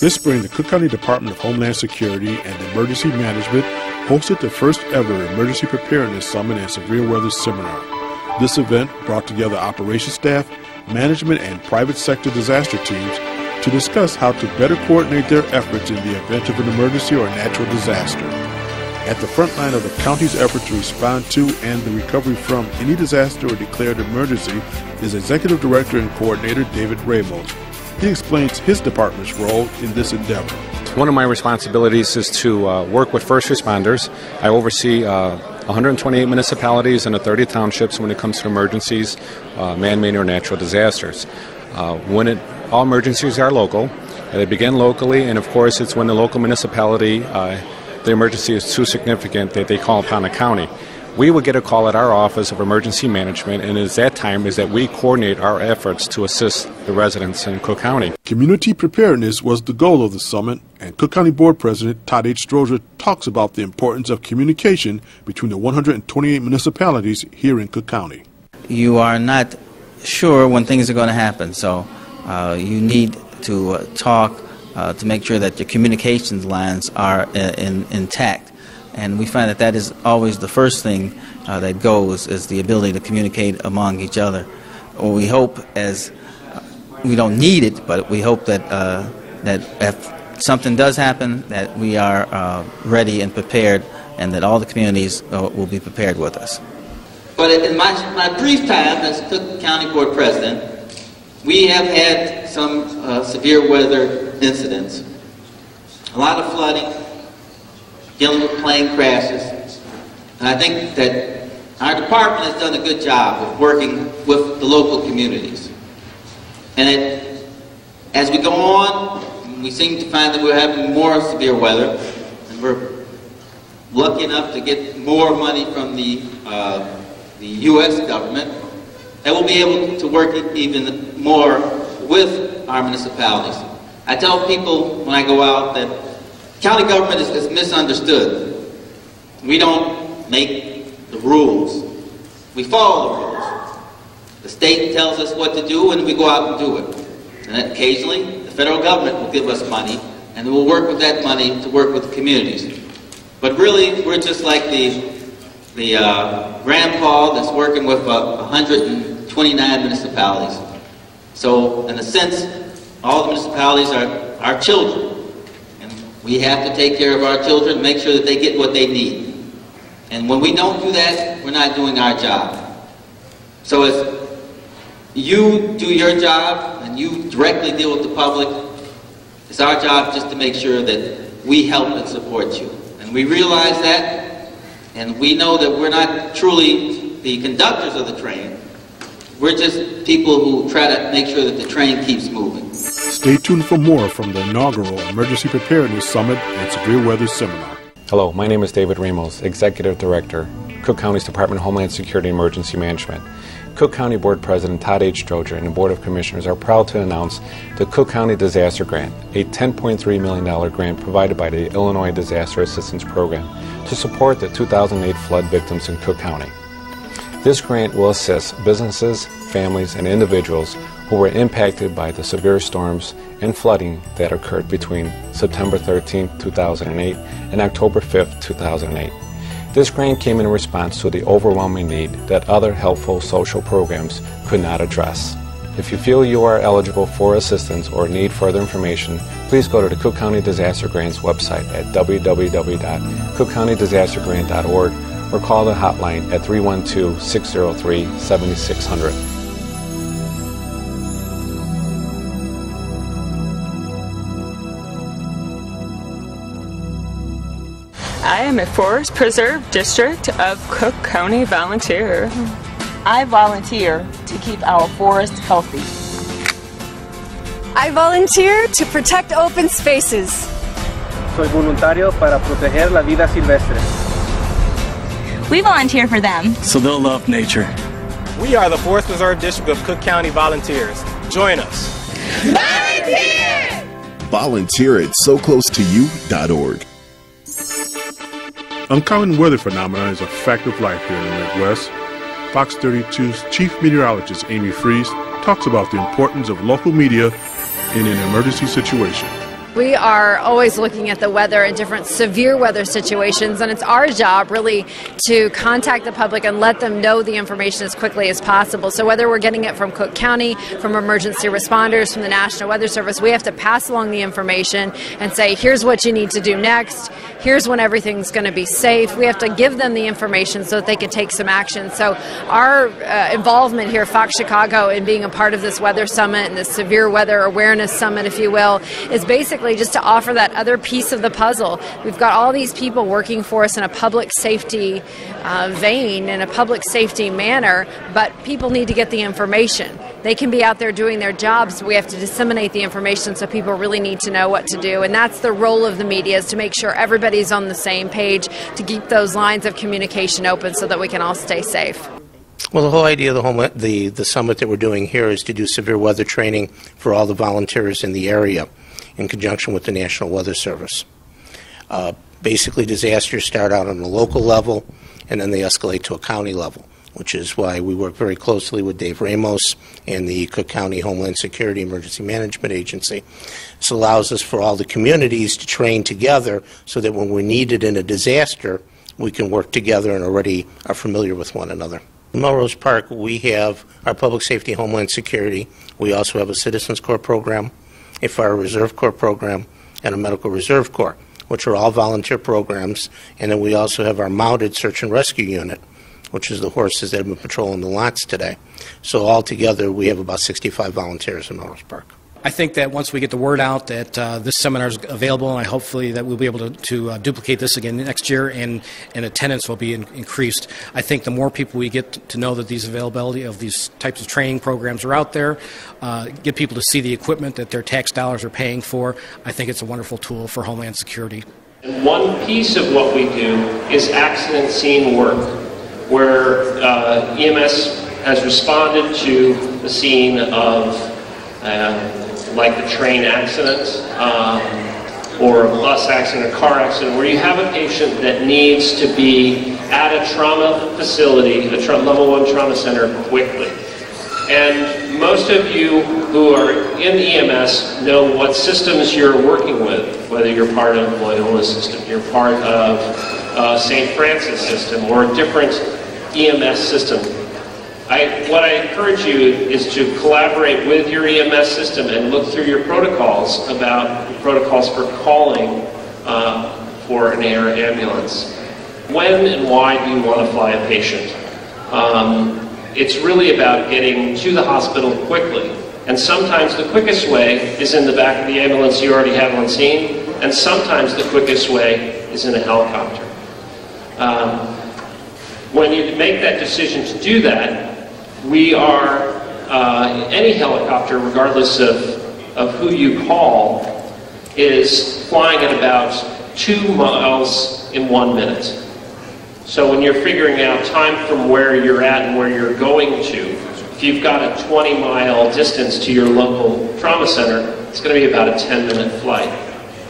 This spring, the Cook County Department of Homeland Security and Emergency Management hosted the first ever Emergency Preparedness Summit and Severe Weather Seminar. This event brought together operations staff, management, and private sector disaster teams to discuss how to better coordinate their efforts in the event of an emergency or natural disaster. At the front line of the county's effort to respond to and the recovery from any disaster or declared emergency is Executive Director and Coordinator David Ramos. He explains his department's role in this endeavor. One of my responsibilities is to work with first responders. I oversee 128 municipalities and 30 townships when it comes to emergencies, man-made or natural disasters. All emergencies are local. They begin locally, and of course it's when the local municipality, the emergency is too significant that they call upon the county. We would get a call at our Office of Emergency Management, and at that time is that we coordinate our efforts to assist the residents in Cook County. Community preparedness was the goal of the summit, and Cook County Board President Todd H. Strozier talks about the importance of communication between the 128 municipalities here in Cook County. You are not sure when things are going to happen, so you need to talk to make sure that your communications lines are intact. And we find that that is always the first thing that goes, is the ability to communicate among each other. Or we hope, as we don't need it, but we hope that that if something does happen, that we are ready and prepared, and that all the communities will be prepared with us. But in my brief time as Cook County Board President, we have had some severe weather incidents. A lot of flooding, dealing with plane crashes. And I think that our department has done a good job of working with the local communities. And as we go on, we seem to find that we're having more severe weather, and we're lucky enough to get more money from the U.S. government, and we'll be able to work even more with our municipalities. I tell people when I go out that county government is misunderstood. We don't make the rules. We follow the rules. The state tells us what to do, and we go out and do it. And then occasionally, the federal government will give us money, and we'll work with that money to work with the communities. But really, we're just like the grandpa that's working with 129 municipalities. So, in a sense, all the municipalities are our children. We have to take care of our children, make sure that they get what they need. And when we don't do that, we're not doing our job. So as you do your job and you directly deal with the public, it's our job just to make sure that we help and support you. And we realize that, and we know that we're not truly the conductors of the train. We're just people who try to make sure that the train keeps moving. Stay tuned for more from the inaugural Emergency Preparedness Summit and Severe Weather Seminar. Hello, my name is David Ramos, Executive Director, Cook County's Department of Homeland Security and Emergency Management. Cook County Board President Todd H. Strozier and the Board of Commissioners are proud to announce the Cook County Disaster Grant, a $10.3 million grant provided by the Illinois Disaster Assistance Program to support the 2008 flood victims in Cook County. This grant will assist businesses, families, and individuals who were impacted by the severe storms and flooding that occurred between September 13, 2008 and October 5, 2008. This grant came in response to the overwhelming need that other helpful social programs could not address. If you feel you are eligible for assistance or need further information, please go to the Cook County Disaster Grants website at www.cookcountydisastergrant.org or call the hotline at 312-603-7600. I am a Forest Preserve District of Cook County volunteer. I volunteer to keep our forests healthy. I volunteer to protect open spaces. Soy voluntario para proteger la vida silvestre. We volunteer for them, so they'll love nature. We are the Forest Preserve District of Cook County volunteers. Join us. Volunteer! Volunteer at SoCloseToYou.org. Uncommon weather phenomena is a fact of life here in the Midwest. Fox 32's Chief Meteorologist Amy Freeze talks about the importance of local media in an emergency situation. We are always looking at the weather and different severe weather situations, and it's our job really to contact the public and let them know the information as quickly as possible. So whether we're getting it from Cook County, from emergency responders, from the National Weather Service, we have to pass along the information and say, here's what you need to do next, here's when everything's going to be safe. We have to give them the information so that they can take some action. So our involvement here at Fox Chicago in being a part of this weather summit and this severe weather awareness summit, if you will, is basically just to offer that other piece of the puzzle. We've got all these people working for us in a public safety vein, in a public safety manner, but people need to get the information. They can be out there doing their jobs. We have to disseminate the information, so people really need to know what to do. And that's the role of the media, is to make sure everybody's on the same page, to keep those lines of communication open so that we can all stay safe. Well, the whole idea of the summit that we're doing here is to do severe weather training for all the volunteers in the area in conjunction with the National Weather Service. Basically, disasters start out on the local level and then they escalate to a county level, which is why we work very closely with Dave Ramos and the Cook County Homeland Security Emergency Management Agency. This allows us for all the communities to train together so that when we're needed in a disaster, we can work together and already are familiar with one another. In Melrose Park, we have our Public Safety Homeland Security. We also have a Citizens Corps program, a Fire Reserve Corps program, and a Medical Reserve Corps, which are all volunteer programs. And then we also have our Mounted Search and Rescue Unit, which is the horses that have been patrolling the lots today. So altogether, we have about 65 volunteers in Melrose Park. I think that once we get the word out that this seminar is available, and hopefully that we'll be able to duplicate this again next year, and attendance will be increased. I think the more people we get to know that these availability of these types of training programs are out there, get people to see the equipment that their tax dollars are paying for, I think it's a wonderful tool for Homeland Security. And one piece of what we do is accident scene work, where EMS has responded to the scene of like a train accident or a bus accident, a car accident, where you have a patient that needs to be at a trauma facility, a level 1 trauma center, quickly. And most of you who are in EMS know what systems you're working with, whether you're part of Loyola's system, you're part of St. Francis system, or a different EMS system. What I encourage you is to collaborate with your EMS system and look through your protocols about protocols for calling for an air ambulance. When and why do you want to fly a patient? It's really about getting to the hospital quickly. And sometimes the quickest way is in the back of the ambulance you already have on scene, and sometimes the quickest way is in a helicopter. When you make that decision to do that, we are, any helicopter, regardless of who you call, is flying at about 2 miles in 1 minute. So when you're figuring out time from where you're at and where you're going to, if you've got a 20-mile distance to your local trauma center, it's going to be about a 10-minute flight.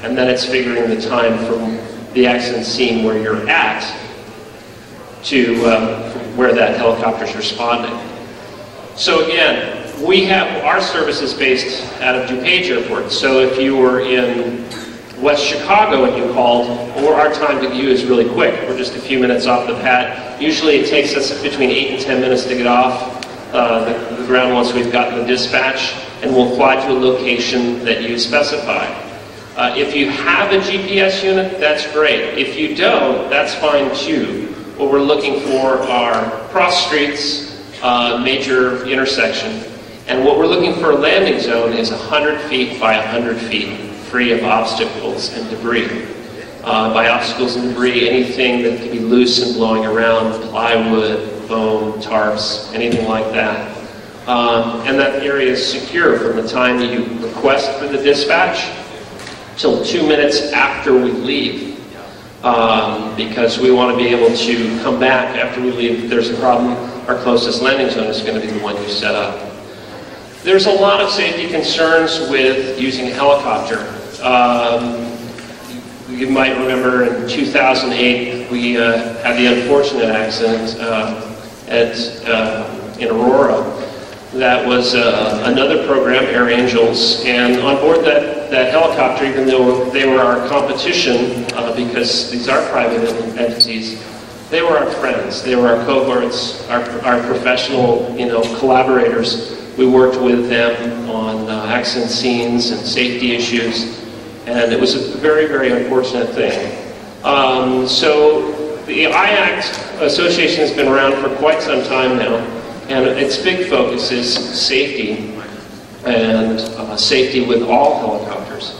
And then it's figuring the time from the accident scene where you're at to where that helicopter's responding. So again, we have our services based out of DuPage Airport. So if you were in West Chicago and you called, or our time to get you is really quick. We're just a few minutes off the pad. Usually it takes us between 8 and 10 minutes to get off the ground once we've gotten the dispatch, and we'll fly to a location that you specify. If you have a GPS unit, that's great. If you don't, that's fine too. What we're looking for are cross streets, major intersection, and what we're looking for a landing zone is 100 feet by 100 feet, free of obstacles and debris. By obstacles and debris, anything that can be loose and blowing around, plywood, foam, tarps, anything like that. And that area is secure from the time you request for the dispatch till 2 minutes after we leave. Because we want to be able to come back after we leave. If there's a problem, our closest landing zone is going to be the one you set up. There's a lot of safety concerns with using a helicopter. You might remember in 2008 we had the unfortunate accident in Aurora. That was another program, Air Angels, and on board that that helicopter, even though they were our competition, because these are private entities, they were our friends. They were our cohorts, our professional, collaborators. We worked with them on accident scenes and safety issues, and it was a very, very unfortunate thing. So the IACT Association has been around for quite some time now, and its big focus is safety, and safety with all helicopters.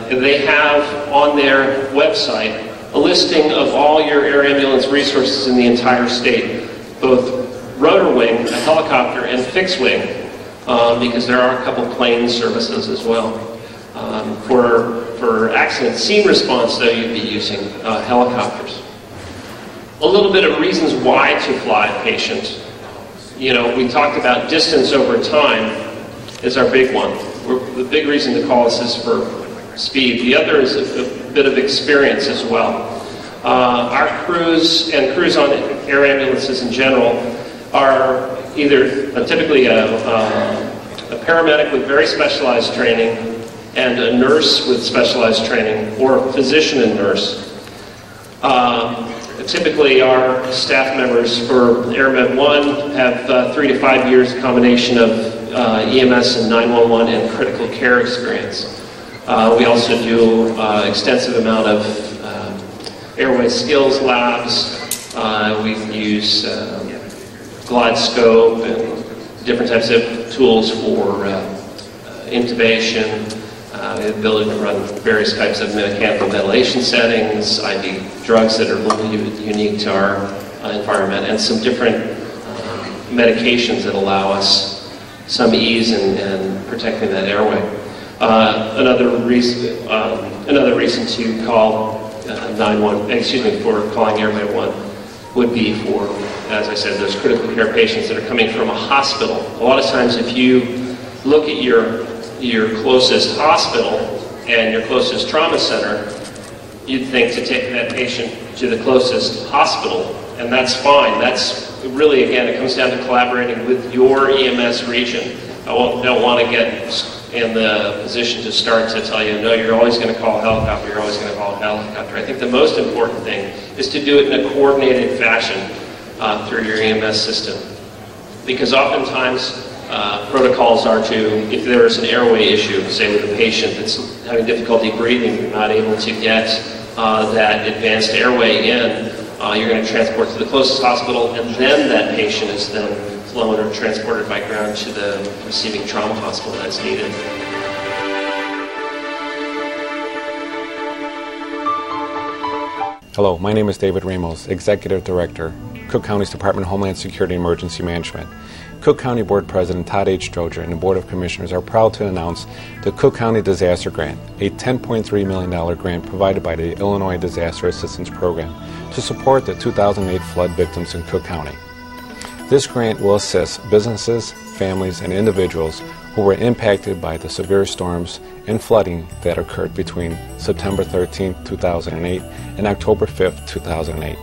They have on their website a listing of all your air ambulance resources in the entire state, both rotor wing, a helicopter, and fixed wing, because there are a couple plane services as well. For accident scene response, though, you'd be using helicopters. A little bit of reasons why to fly a patient. We talked about distance over time is our big one. The big reason to call us is for speed. The other is a bit of experience as well. Our crews and crews on air ambulances in general are either typically a paramedic with very specialized training and a nurse with specialized training, or a physician and nurse. Typically our staff members for AirMed 1 have 3 to 5 years combination of EMS and 911 and critical care experience. We also do extensive amount of airway skills labs. We use glide scope and different types of tools for intubation, the ability to run various types of mechanical ventilation settings, IV drugs that are a little unique to our environment, and some different medications that allow us some ease in protecting that airway. Another reason to call 911, for calling AirMed 1 would be for, as I said, those critical care patients that are coming from a hospital. A lot of times, if you look at your closest hospital and your closest trauma center, you'd think to take that patient to the closest hospital, and that's fine. That's really, again, it comes down to collaborating with your EMS region. I don't want to get in the position to start to tell you, no, you're always going to call a helicopter, you're always going to call a helicopter. I think the most important thing is to do it in a coordinated fashion through your EMS system. Because oftentimes, protocols are to, if there is an airway issue, say with a patient that's having difficulty breathing, you're not able to get that advanced airway in, you're going to transport to the closest hospital, and then that patient is then flown or transported by ground to the receiving trauma hospital that's needed. Hello, my name is David Ramos, Executive Director, Cook County's Department of Homeland Security and Emergency Management. Cook County Board President Todd H. Stroger and the Board of Commissioners are proud to announce the Cook County Disaster Grant, a $10.3 million grant provided by the Illinois Disaster Assistance Program to support the 2008 flood victims in Cook County. This grant will assist businesses, families, and individuals who were impacted by the severe storms and flooding that occurred between September 13, 2008 and October 5, 2008.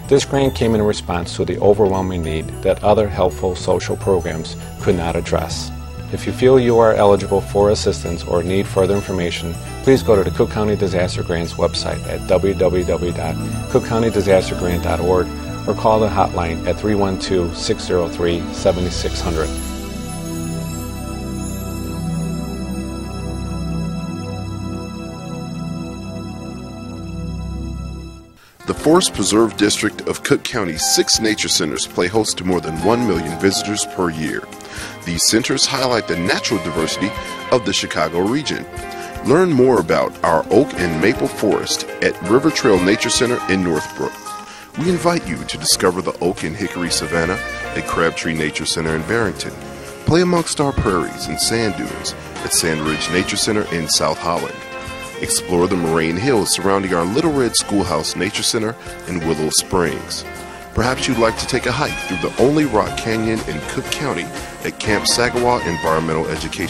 This grant came in response to the overwhelming need that other helpful social programs could not address. If you feel you are eligible for assistance or need further information, please go to the Cook County Disaster Grants website at www.cookcountydisastergrant.org or call the hotline at 312-603-7600. The Forest Preserve District of Cook County's 6 nature centers play host to more than 1 million visitors per year. These centers highlight the natural diversity of the Chicago region. Learn more about our oak and maple forest at River Trail Nature Center in Northbrook. We invite you to discover the oak and hickory savanna at Crabtree Nature Center in Barrington. Play amongst our prairies and sand dunes at Sand Ridge Nature Center in South Holland. Explore the moraine hills surrounding our Little Red Schoolhouse Nature Center in Willow Springs. Perhaps you'd like to take a hike through the only rock canyon in Cook County at Camp Sagawau Environmental Education.